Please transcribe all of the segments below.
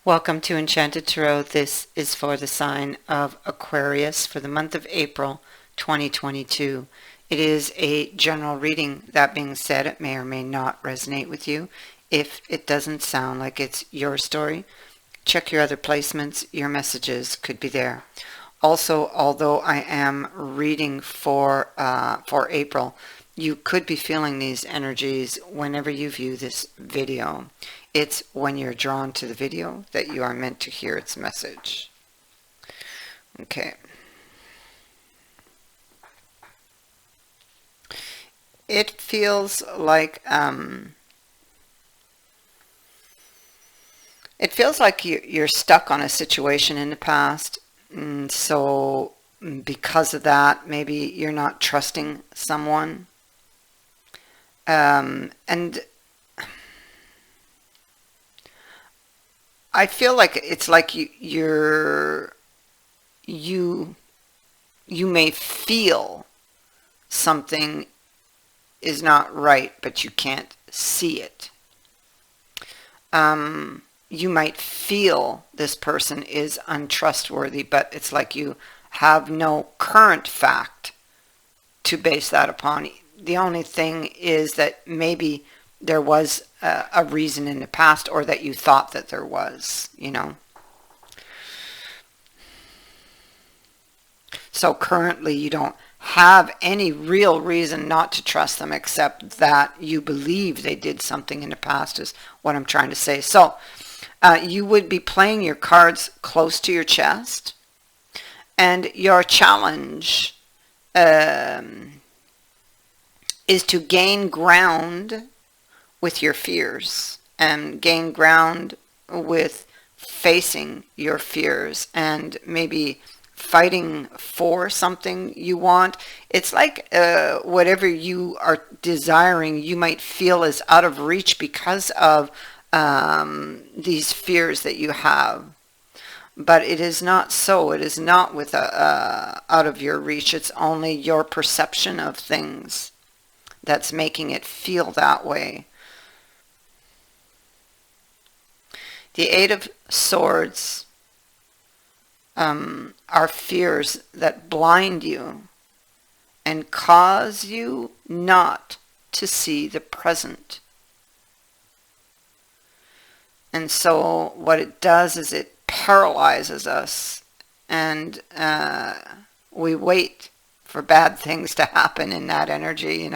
Welcome to Enchanted Tarot. This is for the sign of Aquarius for the month of April 2022. It is a general reading. That being said, it may or may not resonate with you. If it doesn't sound like it's your story, check your other placements. Your messages could be there. Also, although I am reading for April, you could be feeling these energies whenever you view this video. It's when you're drawn to the video that you are meant to hear its message. Okay. It feels like you're stuck on a situation in the past. So because of that, maybe you're not trusting someone. And I feel like it's like you may feel something is not right, but you can't see it. You might feel this person is untrustworthy, but it's like you have no current fact to base that upon. The only thing is that maybe there was a reason in the past, or that you thought that there was, So currently you don't have any real reason not to trust them, except that you believe they did something in the past, is what I'm trying to say. So you would be playing your cards close to your chest, and your challenge is to gain ground with your fears, and gain ground with facing your fears, and maybe fighting for something you want. It's like whatever you are desiring, you might feel is out of reach because of these fears that you have. But it is not so. It is not with out of your reach. It's only your perception of things that's making it feel that way. The Eight of Swords are fears that blind you and cause you not to see the present. And so what it does is it paralyzes us, and we wait for bad things to happen in that energy,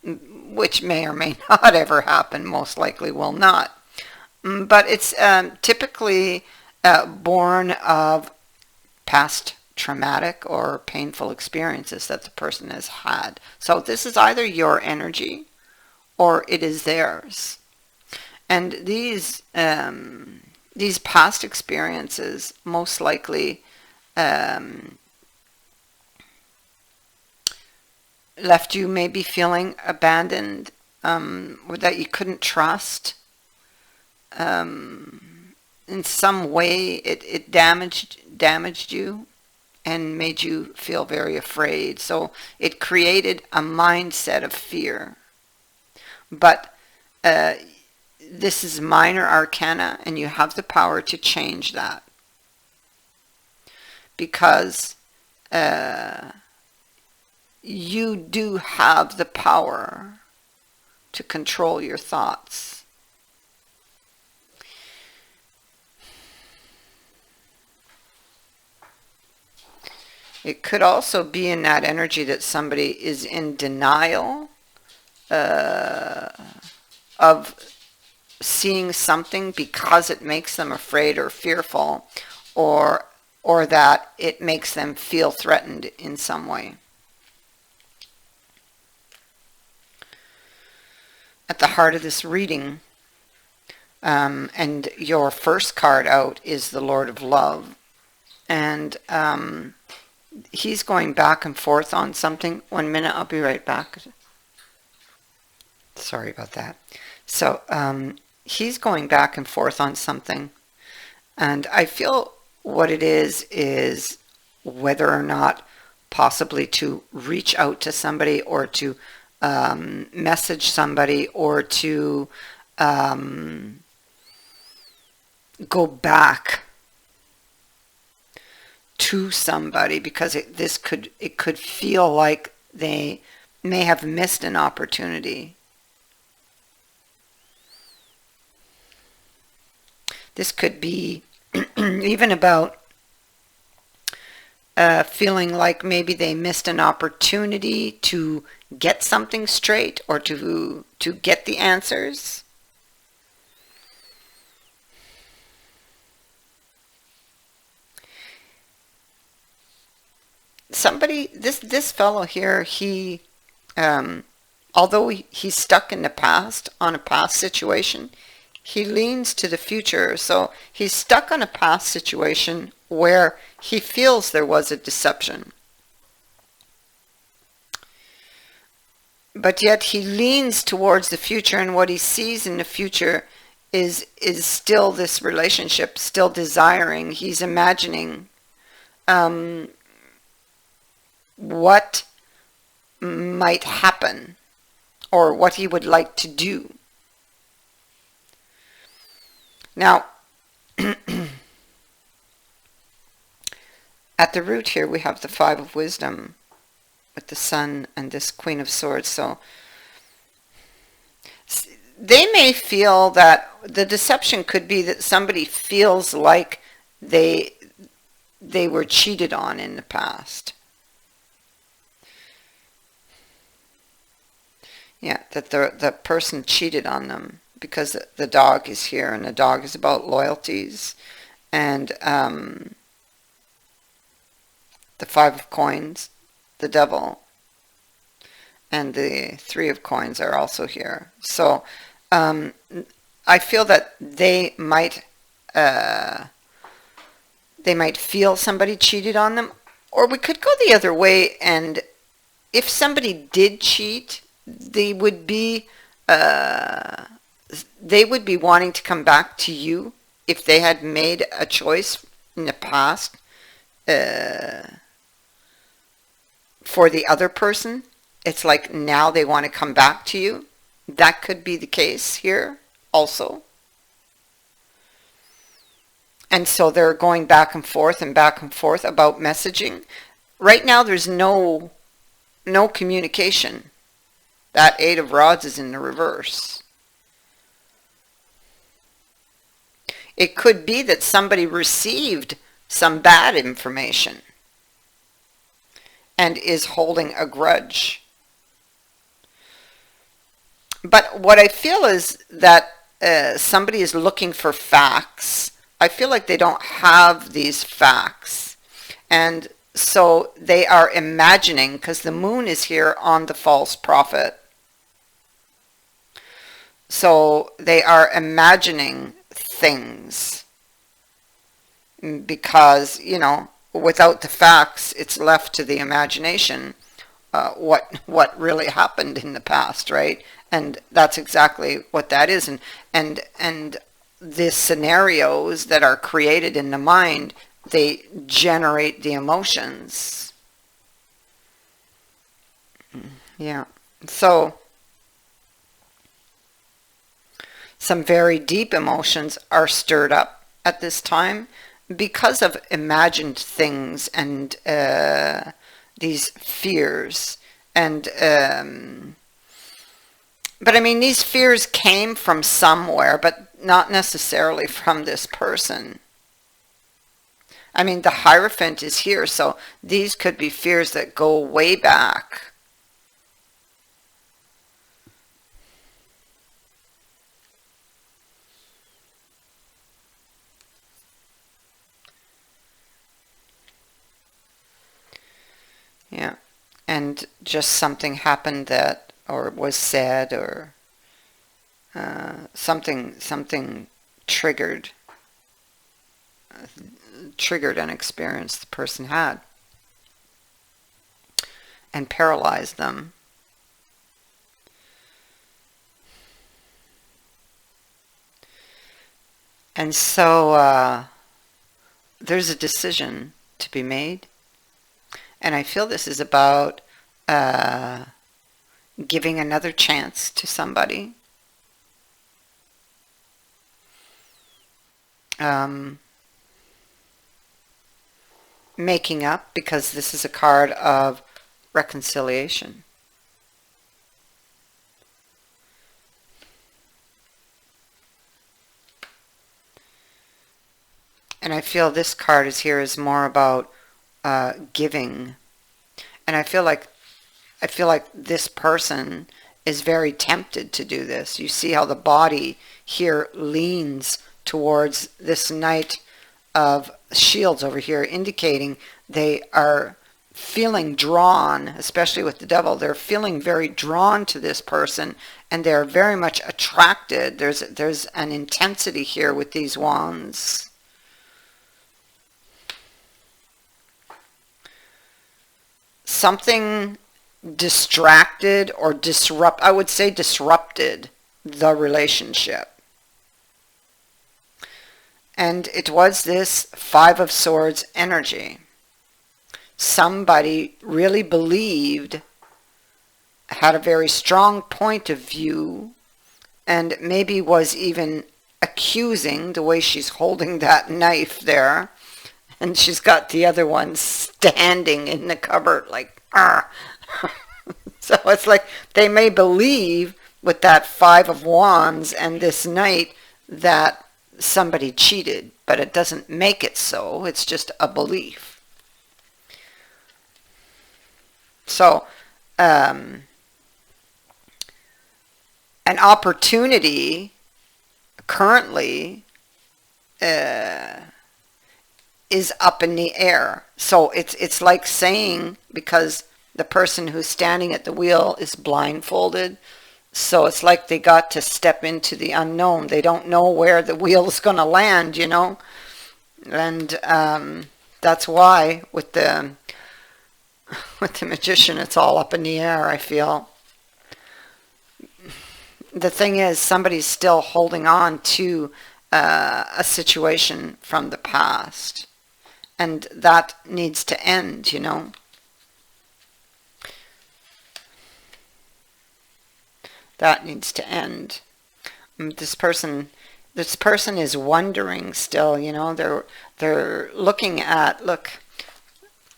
which may or may not ever happen, most likely will not. But it's typically born of past traumatic or painful experiences that the person has had. So this is either your energy or it is theirs. And these past experiences most likely left you maybe feeling abandoned, or that you couldn't trust. In some way it damaged you and made you feel very afraid. So it created a mindset of fear. But this is minor arcana, and you have the power to change that, because you do have the power to control your thoughts. It could also be in that energy that somebody is in denial of seeing something because it makes them afraid or fearful, or that it makes them feel threatened in some way. At the heart of this reading, and your first card out, is the Lord of Love. And he's going back and forth on something. 1 minute, I'll be right back. Sorry about that. So he's going back and forth on something, and I feel what it is whether or not possibly to reach out to somebody, or to message somebody, or to go back to somebody because it could feel like they may have missed an opportunity. This could be even about feeling like maybe they missed an opportunity to get something straight or to get the answers. Somebody, this fellow here, he although he's stuck in the past on a past situation, he leans to the future. So he's stuck on a past situation where he feels there was a deception, but yet he leans towards the future, and what he sees in the future is still this relationship, still desiring. He's imagining what might happen or what he would like to do. Now, at the root here we have the Five of Wisdom with the Sun and this Queen of Swords. So they may feel that the deception could be that somebody feels like they were cheated on in the past. Yeah, that the person cheated on them, because the dog is here, and the dog is about loyalties, and the Five of Coins, the Devil, and the Three of Coins are also here. So I feel that they might feel somebody cheated on them, or we could go the other way, and if somebody did cheat, they would be wanting to come back to you if they had made a choice in the past for the other person. It's like now they want to come back to you. That could be the case here also. And so they're going back and forth about messaging. Right now there's no communication. That Eight of Rods is in the reverse. It could be that somebody received some bad information and is holding a grudge. But what I feel is that somebody is looking for facts. I feel like they don't have these facts. And so they are imagining, because the moon is here on the false prophet. So they are imagining things because, without the facts, it's left to the imagination what really happened in the past, right? And that's exactly what that is. And the scenarios that are created in the mind, they generate the emotions. Yeah. So some very deep emotions are stirred up at this time because of imagined things and these fears. And but I mean, these fears came from somewhere, but not necessarily from this person. I mean, the Hierophant is here, so these could be fears that go way back. Yeah, and just something happened that, or was said, or something triggered an experience the person had and paralyzed them. And so there's a decision to be made. And I feel this is about giving another chance to somebody. um, making up, because this is a card of reconciliation. And I feel this card is here is more about giving. And I feel like this person is very tempted to do this. You see how the body here leans towards this Knight of Shields over here, indicating they are feeling drawn, especially with the Devil. They're feeling very drawn to this person, and they're very much attracted. There's an intensity here with these wands. Something distracted or I would say disrupted the relationship. And it was this Five of Swords energy. Somebody really believed, had a very strong point of view, and maybe was even accusing, the way she's holding that knife there, and she's got the other one standing in the cupboard like, ah. So it's like they may believe with that Five of Wands and this Knight that somebody cheated, but it doesn't make it so. It's just a belief. So, an opportunity currently is up in the air. So it's like saying, because the person who's standing at the wheel is blindfolded, so it's like they got to step into the unknown. They don't know where the wheel is going to land, you know. And that's why with the Magician, it's all up in the air, I feel. The thing is, somebody's still holding on to a situation from the past, and that needs to end, you know. That needs to end. This person is wondering still, you know. They're looking at,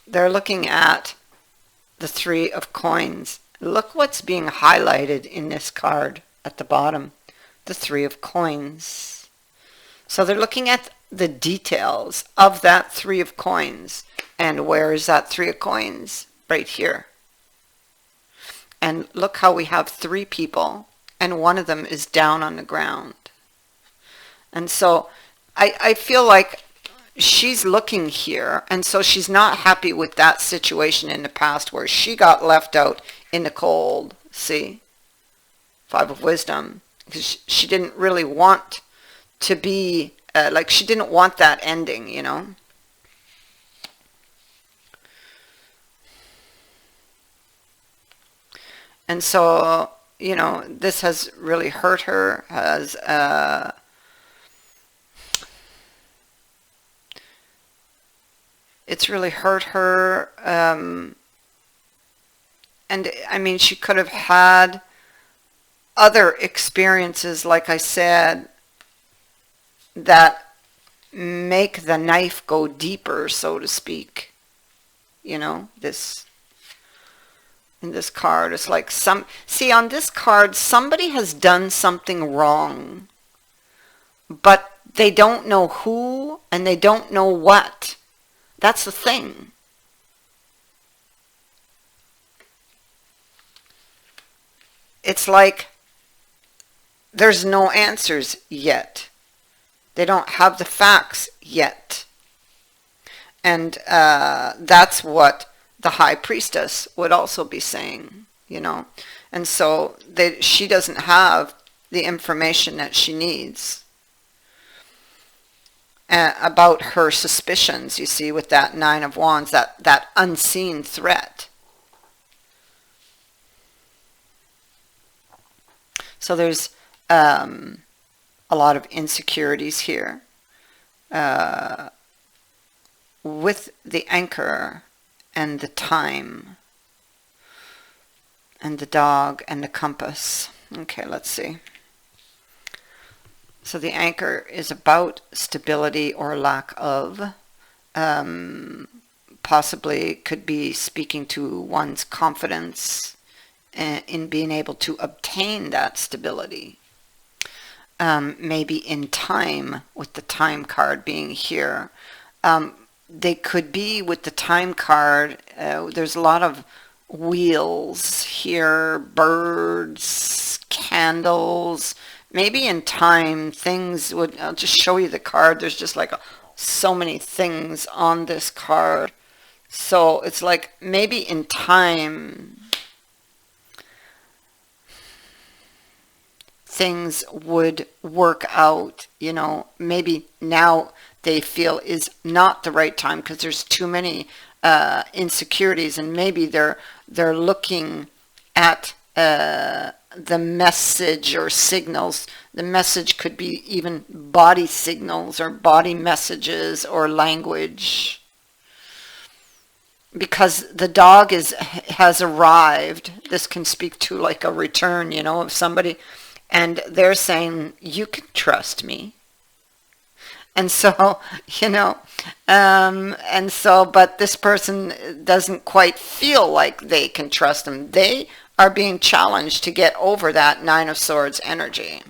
they're looking at the Three of Coins. Look what's being highlighted in this card at the bottom. The Three of Coins. So they're looking at the details of that Three of Coins. And where is that Three of Coins? Right here. And look how we have three people, and one of them is down on the ground. And so I feel like she's looking here, and so she's not happy with that situation in the past where she got left out in the cold. See? Five of Wisdom. Because she didn't really want to be, like she didn't want that ending, you know? And so, you know, this has really hurt her, it's really hurt her, and I mean, she could have had other experiences, like I said, that make the knife go deeper, so to speak. You know, in this card, it's like see, on this card, somebody has done something wrong, but they don't know who, and they don't know what. That's the thing. It's like there's no answers yet. They don't have the facts yet. And that's what the High Priestess would also be saying, you know. And so she doesn't have the information that she needs about her suspicions, you see, with that Nine of Wands, that unseen threat. So there's a lot of insecurities here. With the anchor and the time and the dog and the compass. Okay, let's see. So the anchor is about stability or lack of. Possibly could be speaking to one's confidence in being able to obtain that stability. Maybe in time, with the time card being here. They could be with the time card, there's a lot of wheels here, birds, candles. Maybe in time things would, I'll just show you the card. There's just like so many things on this card. So it's like maybe in time things would work out, you know, maybe now they feel is not the right time because there's too many insecurities, and maybe they're looking at the message or signals. The message could be even body signals or body messages or language, because the dog has arrived. This can speak to like a return, you know, of somebody, and they're saying you can trust me. And so, you know, and so, but this person doesn't quite feel like they can trust them. They are being challenged to get over that Nine of Swords energy.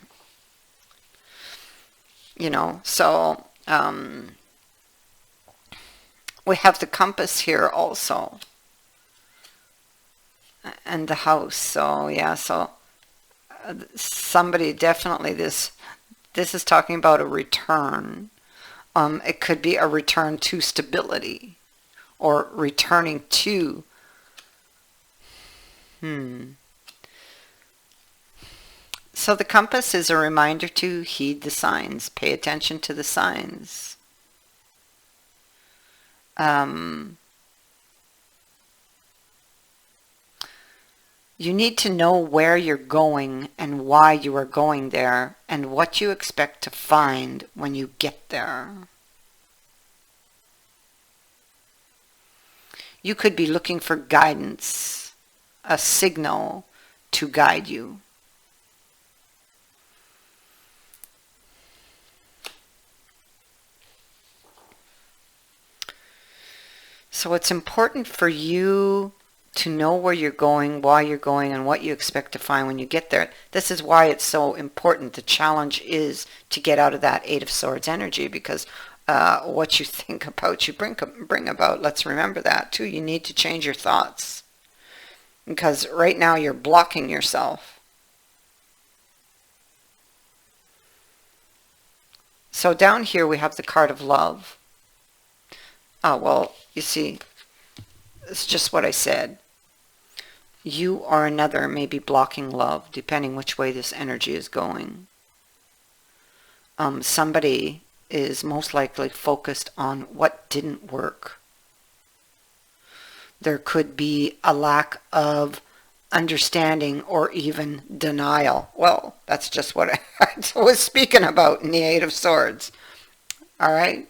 You know, so we have the compass here also, and the house. So yeah, so somebody definitely, this is talking about a return. It could be a return to stability, or returning to So the compass is a reminder to heed the signs, pay attention to the signs. You need to know where you're going and why you are going there and what you expect to find when you get there. You could be looking for guidance, a signal to guide you. So it's important for you to know where you're going, why you're going, and what you expect to find when you get there. This is why it's so important. The challenge is to get out of that Eight of Swords energy, because what you think about, you bring about. Let's remember that too. You need to change your thoughts, because right now you're blocking yourself. So down here we have the card of love. Oh, well, you see, it's just what I said. You or another may be blocking love, depending which way this energy is going. Somebody is most likely focused on what didn't work. There could be a lack of understanding or even denial. Well, that's just what I was speaking about in the Eight of Swords. All right?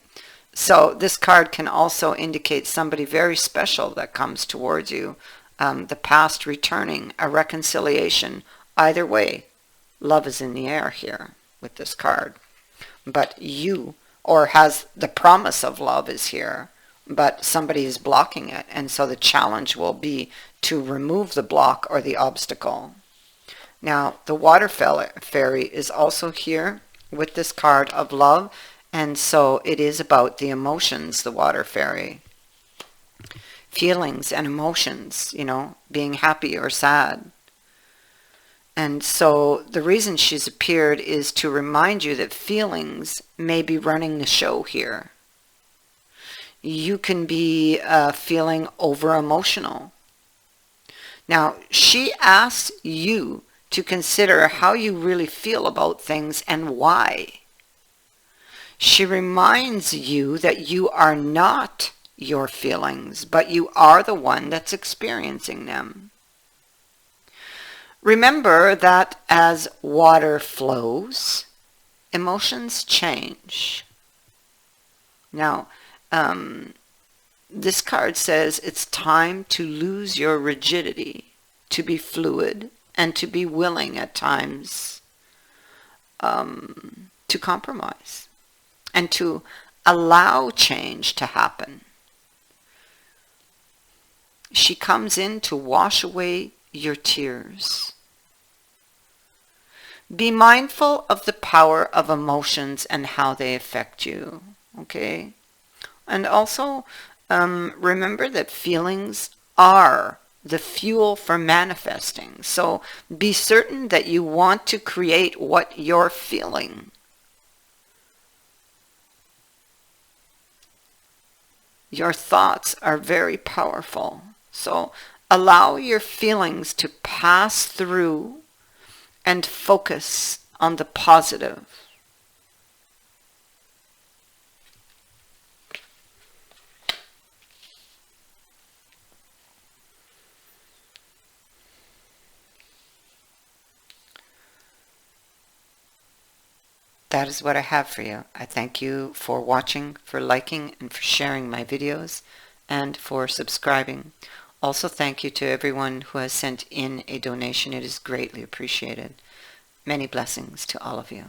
So this card can also indicate somebody very special that comes towards you. The past returning, a reconciliation. Either way, love is in the air here with this card. But you, or has the promise of love is here, but somebody is blocking it. And so the challenge will be to remove the block or the obstacle. Now, the water fairy is also here with this card of love. And so it is about the emotions, the water fairy. Feelings and emotions, you know, being happy or sad. And so the reason she's appeared is to remind you that feelings may be running the show here. You can be feeling over emotional. Now, she asks you to consider how you really feel about things and why. She reminds you that you are not your feelings, but you are the one that's experiencing them. Remember that as water flows, emotions change. Now, this card says it's time to lose your rigidity, to be fluid, and to be willing at times to to compromise and to allow change to happen. She comes in to wash away your tears. Be mindful of the power of emotions and how they affect you, okay? And also, remember that feelings are the fuel for manifesting. So be certain that you want to create what you're feeling. Your thoughts are very powerful. So allow your feelings to pass through and focus on the positive. That is what I have for you. I thank you for watching, for liking, and for sharing my videos, and for subscribing. Also, thank you to everyone who has sent in a donation. It is greatly appreciated. Many blessings to all of you.